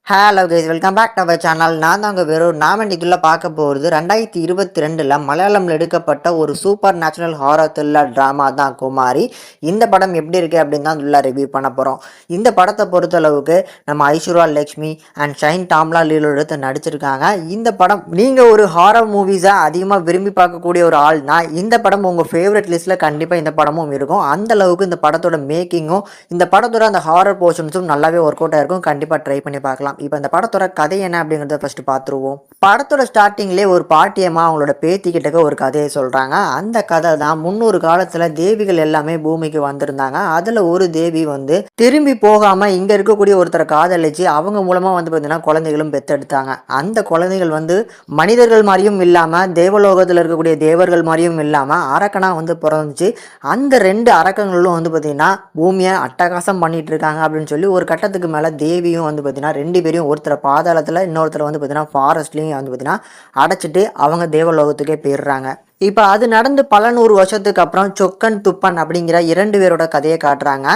Hello guys, welcome back to our channel. நான் தாங்க வெறும் நாம் இன்னைக்குள்ள பார்க்க போகிறது 2022 மலையாளம்ல எடுக்கப்பட்ட ஒரு super natural horror thriller drama தான் குமாரி. இந்த படம் எப்படி இருக்குது அப்படின்னு தான் உள்ள ரிவ்யூ பண்ண போகிறோம். இந்த படத்தை பொறுத்தளவுக்கு நம்ம ஐஸ்வர்யா லக்ஷ்மி அண்ட் ஷைன் டாம்லா லீலோ எடுத்து நடிச்சிருக்காங்க. இந்த படம் நீங்கள் ஒரு ஹாரர் மூவிஸை அதிகமாக விரும்பி பார்க்கக்கூடிய ஒரு ஆள்னா இந்த படம் உங்கள் ஃபேவரட் லிஸ்ட்டில் கண்டிப்பாக இந்த படமும் இருக்கும். அந்த அளவுக்கு இந்த படத்தோட மேக்கிங்கும் இந்த படத்தோட அந்த ஹாரர் போர்ஷன்ஸும் நல்லாவே ஒர்க் அவுட் ஆயிருக்கும். கண்டிப்பாக ட்ரை பண்ணி பார்க்கலாம். இப்போ இந்த படத்தோட கதை என்ன அப்படிங்கிறத ஃபர்ஸ்ட் பார்த்துருவோம். படத்தோட ஸ்டார்டிங்லேயே ஒரு பாட்டியம்மா அவங்களோட பேத்திக்கிட்ட ஒரு கதையை சொல்கிறாங்க. அந்த கதை தான் 300 காலத்தில் தேவிகள் எல்லாமே பூமிக்கு வந்திருந்தாங்க. அதில் ஒரு தேவி வந்து திரும்பி போகாமல் இங்கே இருக்கக்கூடிய ஒருத்தரை காதலிச்சு அவங்க மூலமாக வந்து பார்த்தீங்கன்னா குழந்தைகளும் பெற்றெடுத்தாங்க. அந்த குழந்தைகள் வந்து மனிதர்கள் மாதிரியும் இல்லாமல் தேவலோகத்தில் இருக்கக்கூடிய தேவர்கள் மாதிரியும் இல்லாமல் அரக்கனாக வந்து பிறந்துச்சு. அந்த 2 அரக்கங்களும் வந்து பார்த்தீங்கன்னா பூமியை அட்டகாசம் பண்ணிட்டு இருக்காங்க அப்படின்னு சொல்லி ஒரு கட்டத்துக்கு மேலே தேவியும் வந்து பார்த்தீங்கன்னா 2 பேரையும் ஒருத்தரை பாதாளத்தில் இன்னொருத்தரை வந்து பார்த்தீங்கன்னா ஃபாரஸ்ட்லேயும் வந்து பார்த்தீங்கன்னா அடைச்சிட்டு அவங்க தேவலோகத்துக்கே போயிடுறாங்க. இப்போ அது நடந்து பல 100 வருஷத்துக்கு அப்புறம் சொக்கன் துப்பன் அப்படிங்கிற 2 பேரோட கதையை காட்டுறாங்க.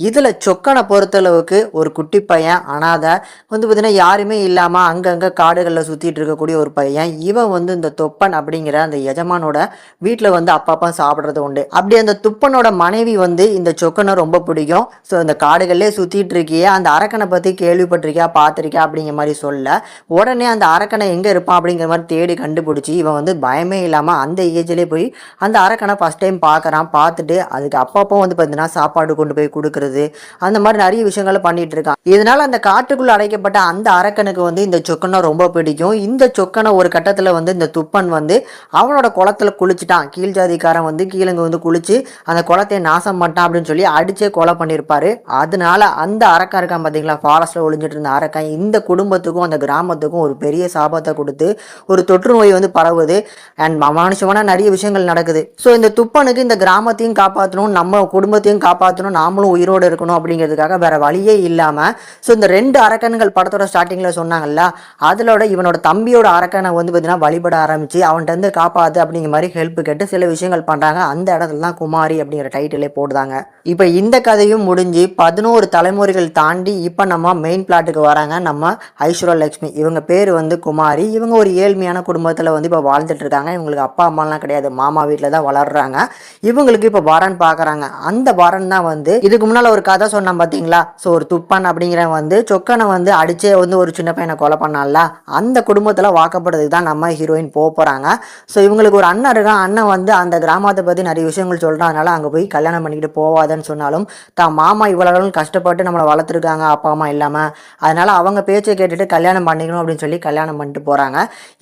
இதில் சொக்கனை பொறுத்தளவுக்கு ஒரு குட்டி பையன் அனாதை வந்து பார்த்தீங்கன்னா யாருமே இல்லாமல் அங்கங்கே காடுகளில் சுற்றிட்டு இருக்கக்கூடிய ஒரு பையன். இவன் வந்து இந்த தொப்பன் அப்படிங்கிற அந்த எஜமானோட வீட்டில் வந்து அப்பப்போ சாப்பிட்றது உண்டு. அப்படி அந்த துப்பனோட மனைவி வந்து இந்த சொக்கனை ரொம்ப பிடிக்கும். ஸோ இந்த காடுகளிலே சுற்றிட்டு இருக்கியே அந்த அரக்கனை பற்றி கேள்விப்பட்டிருக்கியா பார்த்துருக்கியா அப்படிங்கிற மாதிரி சொல்ல உடனே அந்த அரக்கனை எங்கே இருப்பான் அப்படிங்கிற மாதிரி தேடி கண்டுபிடிச்சி இவன் வந்து பயமே இல்லாமல் அந்த ஏஜ்லேயே போய் அந்த அரக்கனை ஃபஸ்ட் டைம் பார்க்குறான். பார்த்துட்டு அதுக்கு அப்பப்போ வந்து பார்த்தீங்கன்னா சாப்பாடு கொண்டு போய் கொடுக்குறது அந்த மாதிரி நிறைய விஷயங்களை பண்ணிட்டு இருக்கான். இதனால அந்த காட்டுக்குள்ளே அடைக்கப்பட்ட அந்த அரக்கனுக்கு வந்து இந்த சொக்கனை ரொம்ப பிடிக்கும். இந்த சொக்கனை ஒரு கட்டத்தில் வந்து இந்த துப்பன் வந்து அவனோட குளத்தில் குளிச்சுட்டான். கீழ் ஜாதிக்காரன் வந்து கீழங்க வந்து குளிச்சு அந்த குளத்தை நாசம் பண்ணிட்டான் அப்படின்னு சொல்லி அடிச்சே கொலை பண்ணியிருப்பாரு. அதனால அந்த அரக்கன் இருக்கான் பார்த்தீங்களா, ஃபாரஸ்ட்டில் ஒளிஞ்சிட்டு இருந்த அரக்கன் இந்த குடும்பத்துக்கும் அந்த கிராமத்துக்கும் ஒரு பெரிய சாபத்தை கொடுத்து ஒரு தொற்று நோய் வந்து பரவுது. அண்ட் மனுஷமான நிறைய விஷயங்கள் நடக்குது. ஸோ இந்த துப்பனுக்கு இந்த கிராமத்தையும் காப்பாற்றணும், நம்ம குடும்பத்தையும் காப்பாற்றணும், நாமளும் உயிரோடு இருக்கணும் அப்படிங்கிறதுக்காக வேற வழியே இல்லாமல் ஸோ இந்த 2 அரக்கன்கள் படத்தோட ஸ்டார்டிங்கில் சொன்னாங்கல்ல, அதிலோட இவனோட தம்பியோட அரக்கனை வந்து பார்த்தீங்கன்னா வழிபட ஆரம்பிச்சு அவன்கிட்ட இருந்து காப்பாற்று அப்படிங்கிற மாதிரி ஹெல்ப் கேட்டு சில விஷயங்கள் பண்ணுறாங்க. அந்த இடத்துல தான் குமாரி அப்படிங்கிற டைட்டிலே போடுதாங்க. இப்போ இந்த கதையும் முடிஞ்சு 11 தலைமுறைகள் தாண்டி இப்போ நம்ம மெயின் பிளாட்டுக்கு வராங்க. நம்ம ஐஸ்வர்யா லக்ஷ்மி, இவங்க பேர் வந்து குமாரி. இவங்க ஒரு ஏழ்மையான குடும்பத்தில் வந்து இப்போ வாழ்ந்துட்டு இருக்காங்க. இவங்களுக்கு அப்பா அம்மாலாம் கிடையாது, மாமா வீட்டில் தான் வளர்றாங்க. இவங்களுக்கு இப்போ வரன் பார்க்குறாங்க. அந்த வரன் தான் வந்து இதுக்கு முன்னால் ஒரு கதை சொன்னான் பார்த்தீங்களா, ஸோ ஒரு துப்பன் அப்படிங்கிற வந்து சொக்கனை வந்து அடிச்சே வந்து ஒரு சின்ன பையனை கொலை பண்ணால அந்த குடும்பத்தில் வாக்கப்படுறதுக்கு தான் நம்ம ஹீரோயின் போகிறாங்க. ஸோ இவங்களுக்கு ஒரு அண்ணன் இருக்கான். அண்ணன் வந்து அந்த கிராமத்தை பற்றி நிறைய விஷயங்கள் சொல்கிறான். அதனால அங்கே போய் கல்யாணம் பண்ணிக்கிட்டு போவாதன்னு சொன்னாலும் தான் மாமா இவ்வளவு கஷ்டப்பட்டு நம்மளை வளர்த்துருக்காங்க அப்பா அம்மா இல்லாமல், அதனால அவங்க பேச்சை கேட்டுட்டு கல்யாணம் பண்ணிக்கணும் அப்படின்னு சொல்லி கல்யாணம் பண்ணிட்டு போகிறாங்க.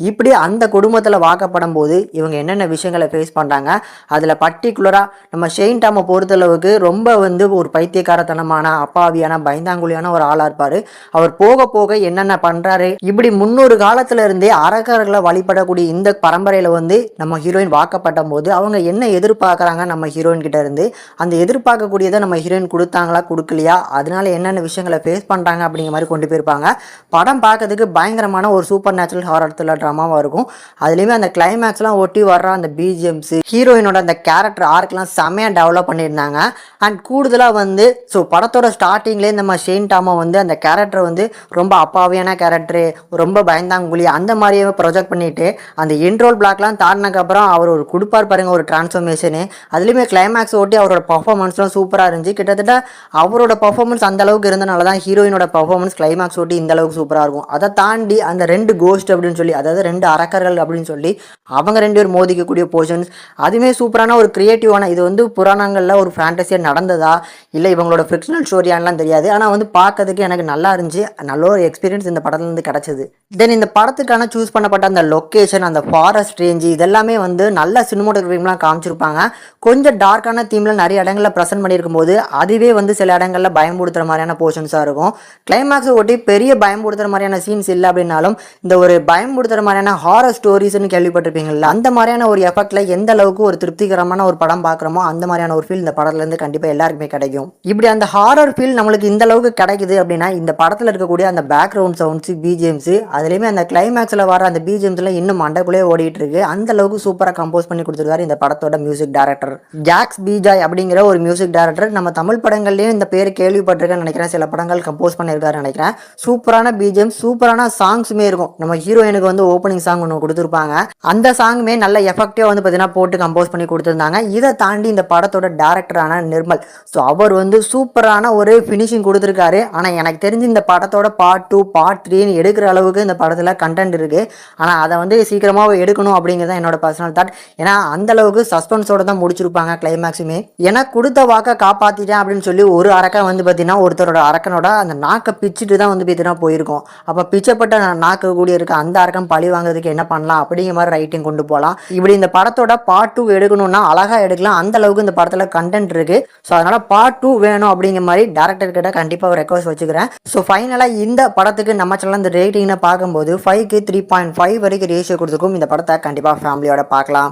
இப்படி அந்த குடும்பத்தில் வாக்கப்படும் போது இவங்க என்னென்ன விஷயங்களை ஃபேஸ் பண்ணுறாங்க, அதில் பர்டிகுலராக நம்ம ஷெயின் டாமை பொறுத்தளவுக்கு ரொம்ப வந்து ஒரு பைத்தியக்காரத்தனமான அப்பாவியான பயந்தாங்குழியான ஒரு ஆளாக இருப்பார். அவர் போக போக என்னென்ன பண்ணுறாரு, இப்படி 300 காலத்துல இருந்தே அரக்கர்களை வழிபடக்கூடிய இந்த பரம்பரையில் வந்து நம்ம ஹீரோயின் வாக்கப்பட்ட போது அவங்க என்ன எதிர்பார்க்குறாங்க நம்ம ஹீரோயின் கிட்ட இருந்து, அந்த எதிர்பார்க்கக்கூடியதை நம்ம ஹீரோயின் கொடுத்தாங்களா கொடுக்கலையா, அதனால என்னென்ன விஷயங்களை ஃபேஸ் பண்ணுறாங்க அப்படிங்கிற மாதிரி கொண்டு போயிருப்பாங்க. படம் பார்க்கறதுக்கு பயங்கரமான ஒரு சூப்பர் நேச்சுரல் ஹாரர் த்ரில்லர் ட்ராமாவாக இருக்கும். அதுலேயுமே அந்த கிளைமேக்ஸ்லாம் ஒட்டி வர்ற அந்த பிஜிஎம்ஸ் ஹீரோயினோட அந்த கேரக்டர் ஆர்க்லாம் செம்மையாக டெவலப் பண்ணியிருந்தாங்க. அண்ட் கூடுதலாக வந்து ஸோ படத்தோட ஸ்டார்டிங்லேயே நம்ம ஷெயின் டாமை வந்து அந்த கேரக்டர் வந்து ரொம்ப அப்பாவியான கேரக்டரு, ரொம்ப பயந்தாங்குழி அந்த மாதிரியே ப்ரொஜெக்ட் பண்ணிட்டு அந்த இன்ட்ரோல் பிளாக்லாம் தாண்டினதுக்கப்புறம் அவர் ஒரு கொடுப்பார் பாருங்க ஒரு டிரான்ஸ்ஃபர்மேஷனு. அதுலேயுமே கிளைமேக்ஸ் ஓட்டி அவரோட பர்ஃபார்மன்ஸ்லாம் சூப்பராக இருந்துச்சு. கிட்டத்தட்ட அவரோட பர்ஃபார்மன்ஸ் அந்த அளவுக்கு இருந்தனால தான் ஹீரோயினோட பர்ஃபார்மன்ஸ் கிளைமேக்ஸ் ஓட்டி இந்த அளவுக்கு சூப்பராக இருக்கும். அதை தாண்டி அந்த 2 கோஸ்ட் அப்படின்னு சொல்லி, அதாவது 2 அரக்கர்கள் அப்படின்னு சொல்லி அவங்க 2 பேர் மோதிக்கக்கூடிய போர்ஷன்ஸ் அதுவுமே சூப்பரான ஒரு கிரியேட்டிவான, இது வந்து புராணங்களில் ஒரு ஃபேண்டஸியாக நடந்ததா இல்லை இவங்களோட ஃபிக்ஷனல் ஸ்டோரியானலாம் தெரியாது. ஆனால் வந்து பார்க்கறதுக்கு எனக்கு நல்லா இருந்துச்சு. நல்ல ஒரு எக்ஸ்பீரியன்ஸ் இந்த படத்துலேருந்து கிடச்சிது. தென் இந்த படத்துக்கான சூஸ் பண்ணப்பட்ட அந்த லொக்கேஷன், அந்த ஃபாரஸ்ட் ரேஞ்சு இதெல்லாமே வந்து நல்ல சினிமாட்டோகிராஃபிலாம் காமிச்சிருப்பாங்க. கொஞ்சம் டார்க்கான தீமில் நிறைய இடங்களில் ப்ரெசென்ட் பண்ணியிருக்கும் போது அதுவே வந்து சில இடங்களில் பயம்படுத்துகிற மாதிரியான போர்ஷன்ஸாக இருக்கும். கிளைமேக்ஸை ஒட்டி பெரிய பயம்படுத்துகிற மாதிரியான சீன்ஸ் இல்லை அப்படின்னாலும் இந்த ஒரு பயம்படுத்துகிற மாதிரியான ஹாரர் ஸ்டோரிஸ்ன்னு கேள்விப்பட்டிருப்பீங்கள்ல, அந்த மாதிரியான ஒரு எஃபெக்டில் எந்த அளவுக்கு ஒரு திருப்திகரமான ஒரு படம் பார்க்குறோமோ அந்த மாதிரியான ஒரு ஃபீல் இந்த படத்துலேருந்து கண்டிப்பாக எல்லாருக்குமே கிடைக்கும். இப்படி அந்த ஹாரர் ஃபீல் நம்மளுக்கு இந்த அளவுக்கு கிடைக்குது அப்படின்னா இந்த படத்தில் இருக்கக்கூடிய அந்த பேக்ரவுண்ட் சவுண்ட்ஸு பிஜிஎம்ஸு அதுலேயுமே அந்த கிளைமேக்ஸில் வர அந்த பிஜிஎம்ஸ்லாம் இன்னும் மண்டைக்குள்ளே ஓடிட்டு இருக்கு. அந்த அளவுக்கு சூப்பராக கம்போஸ் பண்ணி கொடுத்துருக்காரு இந்த படத்தோட மியூசிக் டைரக்டர் ஜாக்ஸ் பீஜாய் அப்படிங்கிற ஒரு மியூசிக் டைரக்டர். நம்ம தமிழ் படங்கள்லேயும் இந்த பேர் கேள்விப்பட்டிருக்கேன்னு நினைக்கிறேன். சில படங்கள் கம்போஸ் பண்ணியிருக்காருன்னு நினைக்கிறேன். சூப்பரான பிஜிஎம், சூப்பரான சாங்ஸுமே இருக்கும். நம்ம ஹீரோயினுக்கு வந்து ஓப்பனிங் சாங் ஒன்று கொடுத்துருப்பாங்க. அந்த சாங்குமே நல்ல எஃபெக்டிவாக வந்து பார்த்தீங்கன்னா போட்டு கம்போஸ் பண்ணி கொடுத்துருந்தாங்க. இதை தாண்டி இந்த படத்தோட டேரக்டரான நிர்மல், ஸோ அவர் வந்து சூப்பரான ஒரு ஃபினிஷிங் கொடுத்துருக்காரு. ஆனால் எனக்கு தெரிஞ்சு இந்த படத்தோட பார்ட் 2 பார்ட் 3 எடுக்கிற அளவுக்கு இந்த படத்தில் கண்டென்ட் இருக்குது. ஆனால் அதை வந்து சீக்கிரமாக எடுக்கணும் அப்படிங்கிறது என்னோட பர்சனல் தாட். ஏன்னா அந்த அளவுக்கு சஸ்பென்ஸோட தான் முடிச்சிருப்பாங்க கிளைமேக்ஸுமே. ஏன்னா கொடுத்த வாக்கை காப்பாற்றிட்டேன் அப்படின்னு சொல்லி ஒரு அரக்கன் வந்து பார்த்தீங்கன்னா ஒருத்தரோட அரக்கனோட அந்த நாக்கை பிச்சுட்டு தான் வந்து பார்த்தீங்கன்னா போயிருக்கோம். அப்போ பிச்சப்பட்ட நாக்கு கூடிய இருக்க அந்த அரக்கன் பழி வாங்குறதுக்கு என்ன பண்ணலாம் அப்படிங்கிற மாதிரி ரைட்டிங் கொண்டு போகலாம். இப்படி இந்த படத்தோட பார்ட் 2 எடுக்கணும்னா அழகா எடுக்கலாம். அந்த அளவுக்கு இந்த படத்துல கண்டென்ட் இருக்கு. ஸோ அதனால பார்ட் 2 வேணும் அப்படிங்கிற மாதிரி டேரக்டர் கிட்ட கண்டிப்பாக ஒரு ரெக்வஸ்ட் வச்சுக்கிறேன். ஸோ ஃபைனலாக இந்த படத்துக்கு நம்ம சேனல் இந்த ரேட்டிங்னு பார்க்கும்போது 5க்கு 3.5 வரைக்கும் ரேஷியோ கொடுத்துருக்கும். இந்த படத்தை கண்டிப்பாக ஃபேமிலியோட பார்க்கலாம்.